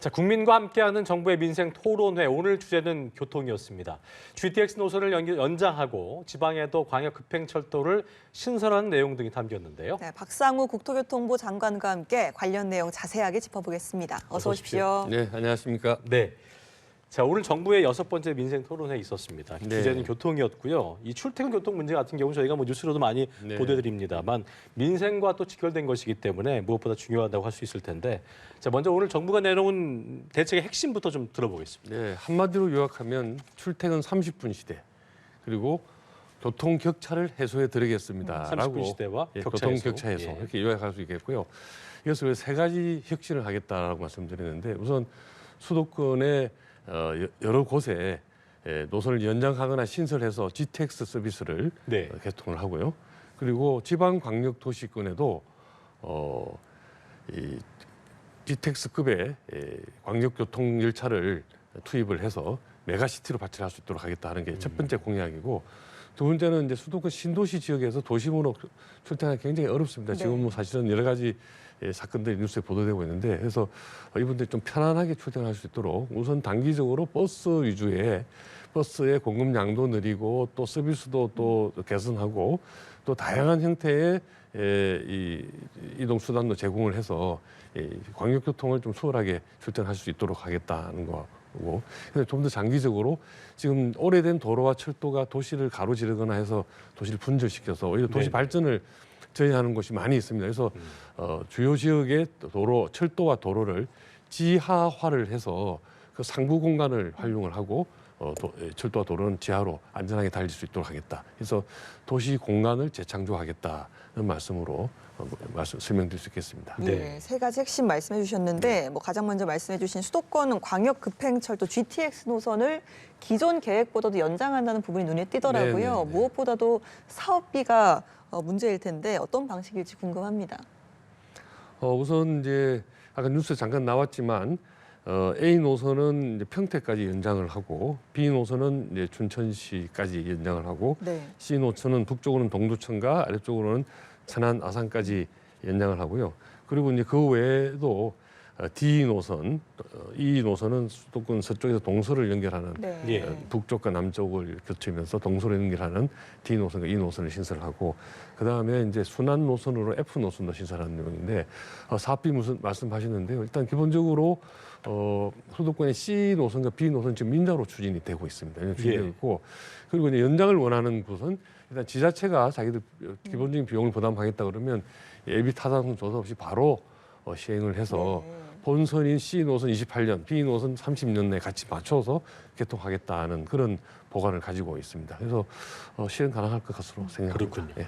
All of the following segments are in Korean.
자, 국민과 함께하는 정부의 민생 토론회, 오늘 주제는 교통이었습니다. GTX 노선을 연장하고 지방에도 광역 급행철도를 신설하는 내용 등이 담겼는데요. 네, 박상우 국토교통부 장관과 함께 관련 내용 자세하게 짚어보겠습니다. 어서 오십시오. 네, 안녕하십니까. 네. 자, 오늘 정부의 6번째 민생 토론회 있었습니다. 네. 주제는 교통이었고요. 이 출퇴근 교통 문제 같은 경우 저희가 뉴스로도 많이 네. 보도드립니다만 민생과 또 직결된 것이기 때문에 무엇보다 중요하다고 할 수 있을 텐데, 자, 먼저 오늘 정부가 내놓은 대책의 핵심부터 좀 들어보겠습니다. 네, 한마디로 요약하면 출퇴근 30분 시대, 그리고 교통 격차를 해소해 드리겠습니다. 30분 시대와 격차 교통 해소. 격차 해소 예. 이렇게 요약할 수 있겠고요. 이것을 세 가지 혁신을 하겠다라고 말씀드리는데, 우선 수도권의 여러 곳에 노선을 연장하거나 신설해서 GTX 서비스를 네. 개통을 하고요. 그리고 지방 광역 도시권에도 이 GTX급의 광역 교통 열차를 투입을 해서 메가시티로 발전할 수 있도록 하겠다 하는 게 첫 번째 공약이고, 두 번째는 이제 수도권 신도시 지역에서 도심으로 출퇴근하기 굉장히 어렵습니다. 네. 지금 뭐 사실은 여러 가지 사건들이 뉴스에 보도되고 있는데, 그래서 이분들이 좀 편안하게 출퇴근할 수 있도록 우선 단기적으로 버스 위주의 버스의 공급 양도 늘리고 또 서비스도 또 개선하고 또 다양한 형태의 이 이동 수단도 제공을 해서 광역 교통을 좀 수월하게 출퇴근할 수 있도록 하겠다는 거고, 근데 좀 더 장기적으로 지금 오래된 도로와 철도가 도시를 가로지르거나 해서 도시를 분절시켜서 오히려 도시 네. 발전을 저해하는 곳이 많이 있습니다. 그래서 주요 지역의 도로, 철도와 도로를 지하화를 해서 그 상부 공간을 활용을 하고 철도와 도로는 지하로 안전하게 달릴 수 있도록 하겠다. 그래서 도시 공간을 재창조하겠다는 말씀으로 설명드릴 수 있겠습니다. 네, 세 가지 핵심 말씀해 주셨는데 뭐 가장 먼저 말씀해 주신 수도권 광역 급행철도 GTX 노선을 기존 계획보다도 연장한다는 부분이 눈에 띄더라고요. 네, 네, 네. 무엇보다도 사업비가 문제일 텐데 어떤 방식일지 궁금합니다. 우선 이제 아까 뉴스에 잠깐 나왔지만 A 노선은 이제 평택까지 연장을 하고, B 노선은 이제 춘천시까지 연장을 하고, 네. C 노선은 북쪽으로는 동두천과 아래쪽으로는 천안 아산까지 연장을 하고요. 그리고 이제 그 외에도 D 노선, E 노선은 수도권 서쪽에서 동서를 연결하는 네. 예. 북쪽과 남쪽을 거치면서 동서로 연결하는 D 노선과 E 노선을 신설하고, 그 다음에 이제 순환 노선으로 F 노선도 신설하는 내용인데, 사업비 무슨 말씀하셨는데요. 일단 기본적으로 수도권의 C 노선과 B 노선 지금 민자로 추진이 되고 있습니다. 추진되고 예. 있고, 그리고 이제 연장을 원하는 곳은 일단 지자체가 자기들 기본적인 비용을 부담하겠다 그러면 예비 타당성 조사 없이 바로 시행을 해서 네. 본선인 C 노선 28년, B 노선 30년 내에 같이 맞춰서 개통하겠다는 그런 보관을 가지고 있습니다. 그래서 실행 가능할 것 것으로 생각합니다. 그렇군요. 예.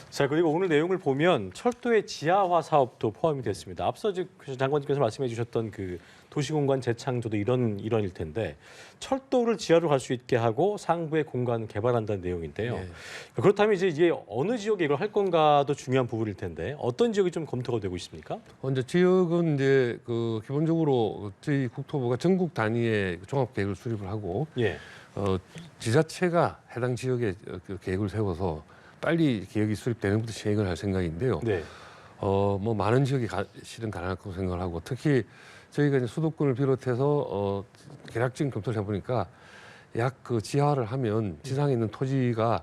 자, 그리고 오늘 내용을 보면 철도의 지하화 사업도 포함이 됐습니다. 앞서 장관님께서 말씀해 주셨던 그 도시공간 재창조도 이런 일환일 텐데, 철도를 지하로 갈 수 있게 하고 상부의 공간을 개발한다는 내용인데요. 네. 그렇다면 이제 어느 지역에 이걸 할 건가도 중요한 부분일 텐데, 어떤 지역이 좀 검토가 되고 있습니까? 이제 지역은 이제 그 기본적으로 저희 국토부가 전국 단위의 종합 계획을 수립을 하고, 예. 지자체가 해당 지역에 그 계획을 세워서 빨리 계획이 수립되는 것부터 시행을 할 생각인데요. 네. 뭐 많은 지역이 실현 가능할 거라고 생각을 하고, 특히 저희가 이제 수도권을 비롯해서 계략적인 검토를 해보니까 약 그 지하를 하면 지상에 있는 토지가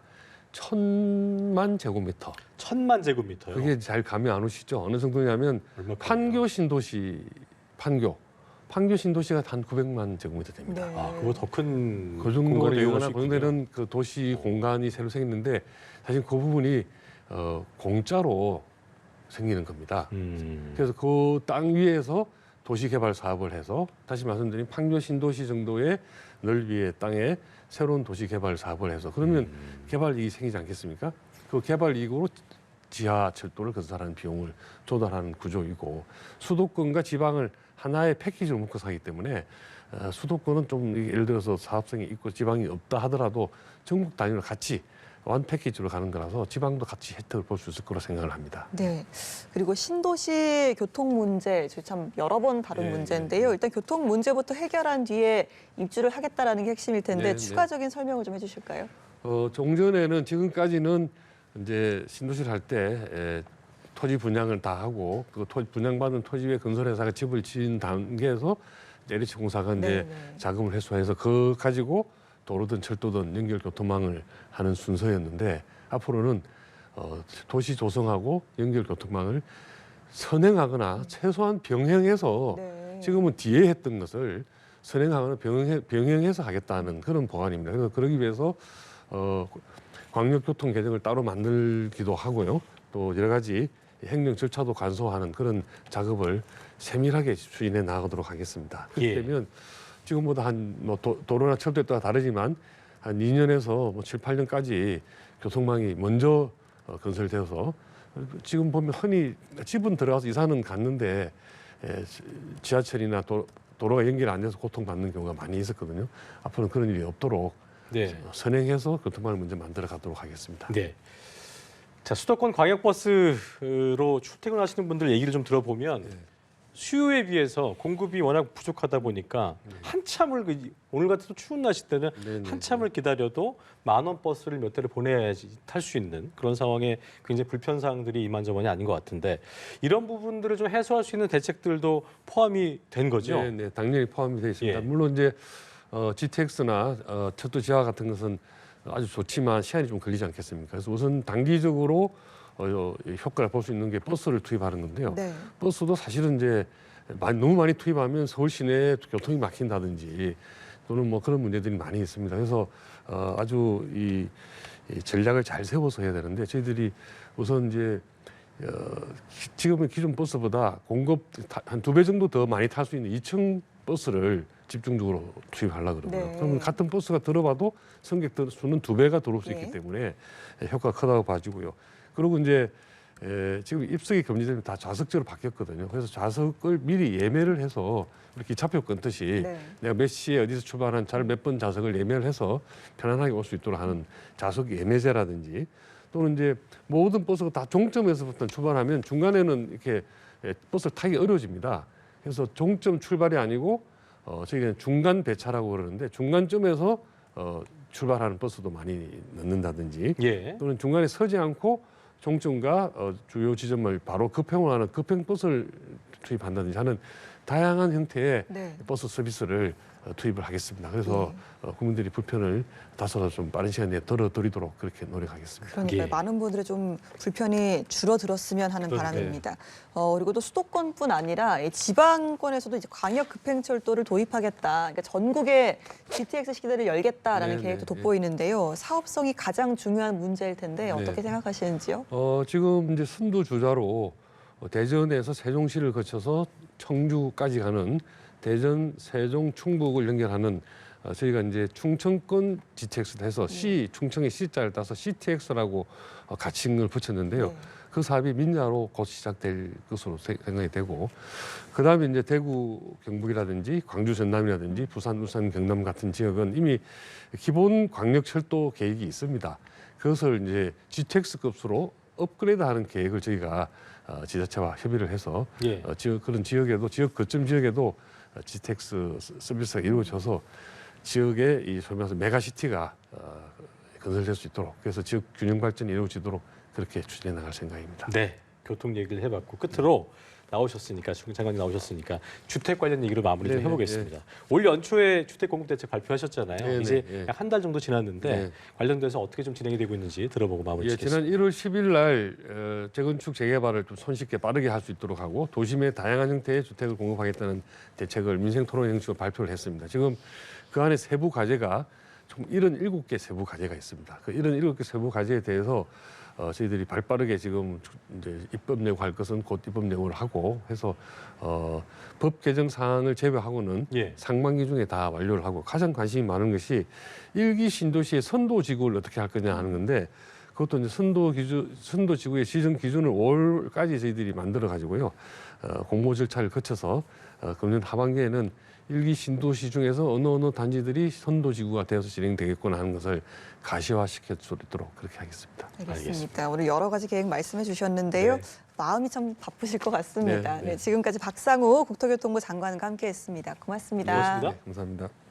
1,000만 제곱미터. 1,000만 제곱미터요. 그게 잘 감이 안 오시죠? 어느 정도냐면 얼마큼이요? 판교 신도시, 판교 신도시가 한 900만 제곱미터 됩니다. 네. 아, 그거 더 큰 그 정도 공간을 이용할 되거나 수 그 있군요. 정도는 그 도시 공간이 새로 생겼는데, 사실 그 부분이 공짜로 생기는 겁니다. 그래서 그 땅 위에서 도시 개발 사업을 해서, 다시 말씀드린 판교 신도시 정도의 넓이의 땅에 새로운 도시 개발 사업을 해서, 그러면 개발 이익이 생기지 않겠습니까? 그 개발 이익으로 지하철도를 건설하는 비용을 조달하는 구조이고, 수도권과 지방을 하나의 패키지로 묶어서 하기 때문에 수도권은 좀 예를 들어서 사업성이 있고 지방이 없다 하더라도 전국 단위로 같이 완 패키지로 가는 거라서 지방도 같이 혜택을 볼 수 있을 거로 생각을 합니다. 네. 그리고 신도시 교통 문제, 저희 참 여러 번 다룬 네, 문제인데요. 일단 교통 문제부터 해결한 뒤에 입주를 하겠다라는 게 핵심일 텐데 네, 네. 추가적인 설명을 좀 해주실까요? 종전에는 지금까지는 이제 신도시를 할 때 토지 분양을 다 하고 그 분양받은 토지 위에 건설회사가 집을 지은 단계에서 LH 공사가 이제 자금을 회수해서 그거 가지고 도로든 철도든 연결 교통망을 하는 순서였는데 앞으로는 도시 조성하고 연결 교통망을 선행하거나 최소한 병행해서 지금은 뒤에 했던 것을 선행하거나 병행해서 하겠다는 그런 법안입니다. 그래서 그러기 위해서 광역교통 개정을 따로 만들기도 하고요. 또 여러 가지 행정 절차도 간소화하는 그런 작업을 세밀하게 추진해 나가도록 하겠습니다. 그렇기 때문에 지금보다 도로나 철도에 따라 다르지만 한 2년에서 7, 8년까지 교통망이 먼저 건설되어서 지금 보면 흔히 집은 들어가서 이사는 갔는데 지하철이나 도로가 연결이 안 돼서 고통받는 경우가 많이 있었거든요. 앞으로는 그런 일이 없도록 선행해서 교통망을 먼저 만들어 가도록 하겠습니다. 네. 자, 수도권 광역버스로 출퇴근하시는 분들 얘기를 좀 들어보면 수요에 비해서 공급이 워낙 부족하다 보니까 한참을 오늘 같은 추운 날씨 때는 한참을 기다려도 10,000원 버스를 몇 대를 보내야지 탈 수 있는 그런 상황에 굉장히 불편 사항들이 이만저만이 아닌 것 같은데 이런 부분들을 좀 해소할 수 있는 대책들도 포함이 된 거죠? 네, 당연히 포함이 되어 있습니다. 물론 이제 GTX나 철도 지하 같은 것은 아주 좋지만 시간이 좀 걸리지 않겠습니까? 그래서 우선 단기적으로 효과를 볼 수 있는 게 버스를 투입하는 건데요. 버스도 사실은 이제 너무 많이 투입하면 서울 시내에 교통이 막힌다든지 또는 뭐 그런 문제들이 많이 있습니다. 그래서 아주 이 전략을 잘 세워서 해야 되는데 저희들이 우선 이제 지금의 기존 버스보다 공급 한 2배 정도 더 많이 탈 수 있는 2층 버스를 집중적으로 투입하려고 그러고요. 그러면 같은 버스가 들어봐도 승객 수는 2배가 들어올 수 있기 때문에 효과가 크다고 봐지고요. 그리고 이제 지금 입석이 금지되면 다 좌석제로 바뀌었거든요. 그래서 좌석을 미리 예매를 해서 이렇게 기차표 끊듯이 내가 몇 시에 어디서 출발한 차를 몇 번 좌석을 예매를 해서 편안하게 올 수 있도록 하는 좌석 예매제라든지 또는 이제 모든 버스가 다 종점에서부터 출발하면 중간에는 이렇게 버스를 타기 어려워집니다. 그래서 종점 출발이 아니고 저희는 중간 배차라고 그러는데 중간점에서 출발하는 버스도 많이 넣는다든지 또는 중간에 서지 않고 종점과 주요 지점을 바로 급행하는 급행 버스를 투입한다든지 하는 다양한 형태의 버스 서비스를 투입을 하겠습니다. 그래서 국민들이 불편을 다소가 좀 빠른 시간 내에 덜어드리도록 그렇게 노력하겠습니다. 그러니까 많은 분들의 좀 불편이 줄어들었으면 하는 바람입니다. 그리고 또 수도권뿐 아니라 지방권에서도 이제 광역 급행철도를 도입하겠다. 그러니까 전국에 GTX 시대를 열겠다라는 계획도 돋보이는데요. 사업성이 가장 중요한 문제일 텐데 어떻게 생각하시는지요? 지금 이제 선두주자로 대전에서 세종시를 거쳐서 청주까지 가는 대전, 세종, 충북을 연결하는 저희가 이제 충청권 GTX를 해서 충청의 C자를 따서 CTX라고 가칭을 붙였는데요. 그 사업이 민야로 곧 시작될 것으로 생각이 되고 그다음에 이제 대구, 경북이라든지 광주, 전남이라든지 부산, 울산, 경남 같은 지역은 이미 기본 광역철도 계획이 있습니다. 그것을 이제 GTX급으로 업그레이드하는 계획을 저희가 지자체와 협의를 해서 그런 지역에도 지역 거점 지역에도 GTX 서비스가 이루어져서 지역의 이 소위 말해서 메가시티가 건설될 수 있도록 그래서 지역 균형 발전이 이루어지도록 그렇게 추진해 나갈 생각입니다. 네, 교통 얘기를 해봤고 끝으로 나오셨으니까 장관님 나오셨으니까 주택 관련 얘기로 마무리 좀 해보겠습니다. 올 연초에 주택 공급 대책 발표하셨잖아요. 이제 약 한 달 정도 지났는데 관련돼서 어떻게 좀 진행이 되고 있는지 들어보고 마무리 짓겠습니다. 지난 1월 10일 날 재건축 재개발을 좀 손쉽게 빠르게 할 수 있도록 하고 도심의 다양한 형태의 주택을 공급하겠다는 대책을 민생토론 형식으로 발표를 했습니다. 지금 그 안에 세부 과제가 총 77개 세부 과제가 있습니다. 그 77개 세부 과제에 대해서 저희들이 발빠르게 지금 이제 입법 예고할 것은 곧 입법 예고를 하고 해서 법 개정 사항을 제외하고는 상반기 중에 다 완료를 하고 가장 관심이 많은 것이 1기 신도시의 선도 지구를 어떻게 할 거냐 하는 건데 그것도 이제 선도 지구의 지정 기준을 5월까지 저희들이 만들어 가지고요 공모 절차를 거쳐서 금년 하반기에는 1기 신도시 중에서 어느 단지들이 선도지구가 되어서 진행되겠구나 하는 것을 가시화시킬 수 있도록 그렇게 하겠습니다. 알겠습니다. 오늘 여러 가지 계획 말씀해 주셨는데요. 마음이 참 바쁘실 것 같습니다. 지금까지 박상우 국토교통부 장관과 함께했습니다. 고맙습니다. 고맙습니다. 감사합니다.